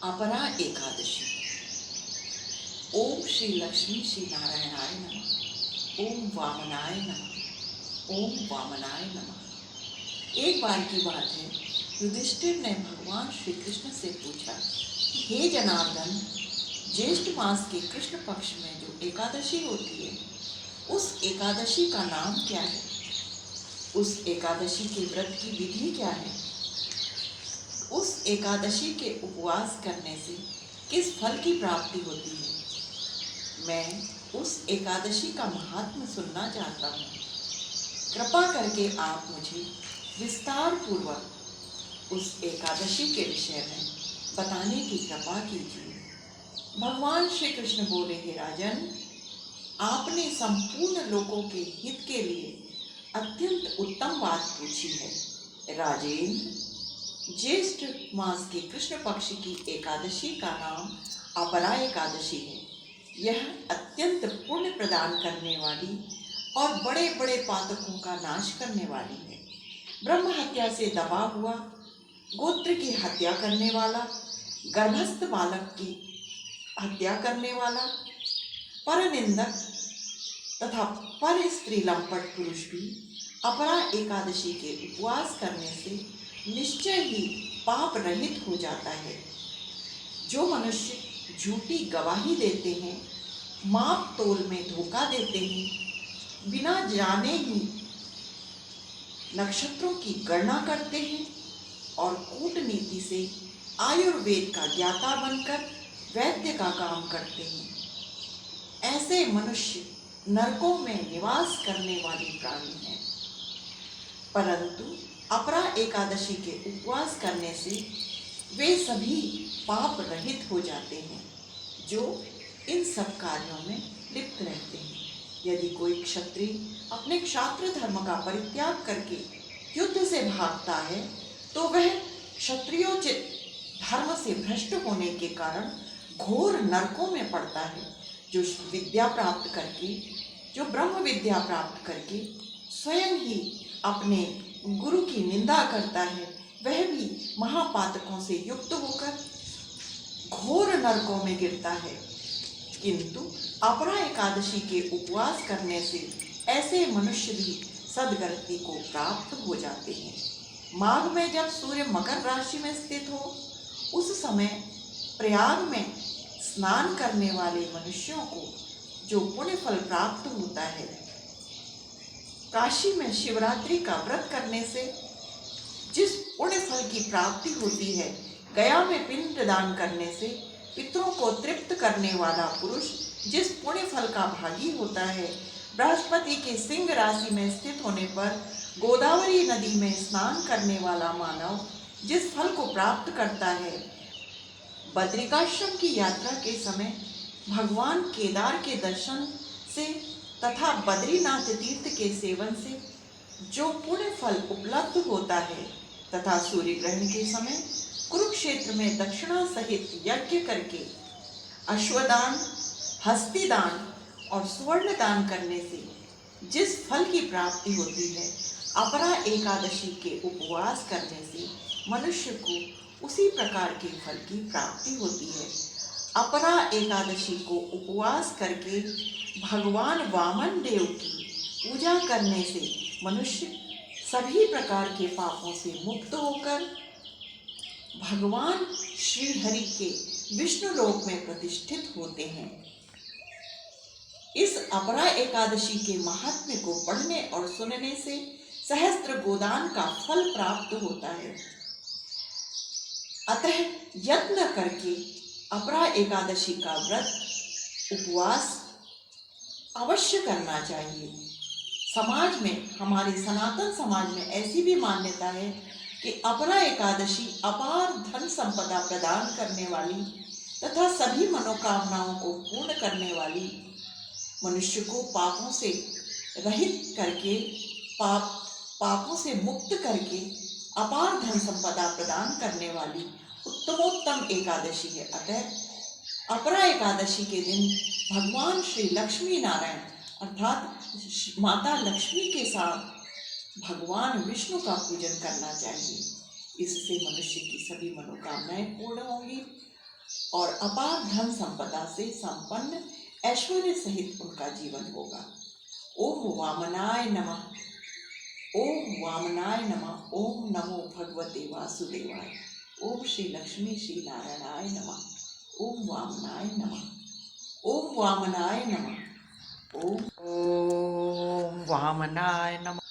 अपरा एकादशी। ओम श्री लक्ष्मी श्री नारायणाय नमः। ओम वामनाय नमः। ओम वामनाय नमः। एक बार की बात है, युधिष्ठिर ने भगवान श्री कृष्ण से पूछा, हे जनार्दन, ज्येष्ठ मास के कृष्ण पक्ष में जो एकादशी होती है, उस एकादशी का नाम क्या है? उस एकादशी के व्रत की विधि क्या है? उस एकादशी के उपवास करने से किस फल की प्राप्ति होती है? मैं उस एकादशी का महात्म्य सुनना चाहता हूँ। कृपा करके आप मुझे विस्तार पूर्वक उस एकादशी के विषय में बताने की कृपा कीजिए। भगवान श्री कृष्ण बोले, हे राजन, आपने संपूर्ण लोगों के हित के लिए अत्यंत उत्तम बात पूछी है। राजेंद्र, ज्येष्ठ मास के कृष्ण पक्ष की एकादशी का नाम अपरा एकादशी है। यह अत्यंत पुण्य प्रदान करने वाली और बड़े बड़े पातकों का नाश करने वाली है। ब्रह्म हत्या से दबा हुआ, गोत्र की हत्या करने वाला, गर्भस्थ बालक की हत्या करने वाला, परनिंदक तथा पर स्त्री लंपट पुरुष भी अपरा एकादशी के उपवास करने से निश्चय ही पाप रहित हो जाता है। जो मनुष्य झूठी गवाही देते हैं, माप तोल में धोखा देते हैं, बिना जाने ही नक्षत्रों की गणना करते हैं और कूटनीति से आयुर्वेद का ज्ञाता बनकर वैद्य का काम करते हैं, ऐसे मनुष्य नरकों में निवास करने वाले प्राणी हैं। परंतु अपरा एकादशी के उपवास करने से वे सभी पाप रहित हो जाते हैं जो इन सब कार्यों में लिप्त रहते हैं। यदि कोई क्षत्रिय अपने क्षात्र धर्म का परित्याग करके युद्ध से भागता है, तो वह क्षत्रियोचित धर्म से भ्रष्ट होने के कारण घोर नरकों में पड़ता है। जो विद्या प्राप्त करके, जो ब्रह्म विद्या प्राप्त करके स्वयं ही अपने गुरु की निंदा करता है, वह भी महापातकों से युक्त होकर घोर नरकों में गिरता है। किंतु अपरा एकादशी के उपवास करने से ऐसे मनुष्य भी सद्गति को प्राप्त हो जाते हैं। माघ में जब सूर्य मकर राशि में स्थित हो, उस समय प्रयाग में स्नान करने वाले मनुष्यों को जो पुण्य फल प्राप्त होता है, काशी में शिवरात्रि का व्रत करने से जिस पुण्य फल की प्राप्ति होती है, गया में पिंड दान करने से पितरों को तृप्त करने वाला पुरुष जिस पुण्य फल का भागी होता है, बृहस्पति के सिंह राशि में स्थित होने पर गोदावरी नदी में स्नान करने वाला मानव जिस फल को प्राप्त करता है, बद्रिकाश्रम की यात्रा के समय भगवान केदार के दर्शन से तथा बद्रीनाथ तीर्थ के सेवन से जो पुण्य फल उपलब्ध होता है, तथा सूर्य ग्रहण के समय कुरुक्षेत्र में दक्षिणा सहित यज्ञ करके अश्वदान, हस्तिदान और स्वर्ण दान करने से जिस फल की प्राप्ति होती है, अपरा एकादशी के उपवास करने से मनुष्य को उसी प्रकार के फल की प्राप्ति होती है। अपरा एकादशी को उपवास करके भगवान वामन देव की पूजा करने से मनुष्य सभी प्रकार के पापों से मुक्त होकर भगवान श्री हरि के विष्णु लोक में प्रतिष्ठित होते हैं। इस अपरा एकादशी के महात्म्य को पढ़ने और सुनने से सहस्त्र गोदान का फल प्राप्त होता है। अतः यत्न करके अपरा एकादशी का व्रत उपवास अवश्य करना चाहिए। समाज में, हमारे सनातन समाज में ऐसी भी मान्यता है कि अपरा एकादशी अपार धन संपदा प्रदान करने वाली तथा सभी मनोकामनाओं को पूर्ण करने वाली, मनुष्य को पापों से रहित करके, पापों से मुक्त करके अपार धन संपदा प्रदान करने वाली उत्तमोत्तम एकादशी है। अतः अपरा एकादशी के दिन भगवान श्री लक्ष्मी नारायण अर्थात माता लक्ष्मी के साथ भगवान विष्णु का पूजन करना चाहिए। इससे मनुष्य की सभी मनोकामनाएं पूर्ण होंगी और अपार धन संपदा से संपन्न ऐश्वर्य सहित उनका जीवन होगा। ओम वामनाय नमः। ओम वामनाय नमः। ओम नमो भगवते वासुदेवाय। ओम श्री लक्ष्मी श्री नारायणाय नमः। ओम वामनाय नमः। ओम वामनाय नमः। ओम वामनाय नमः।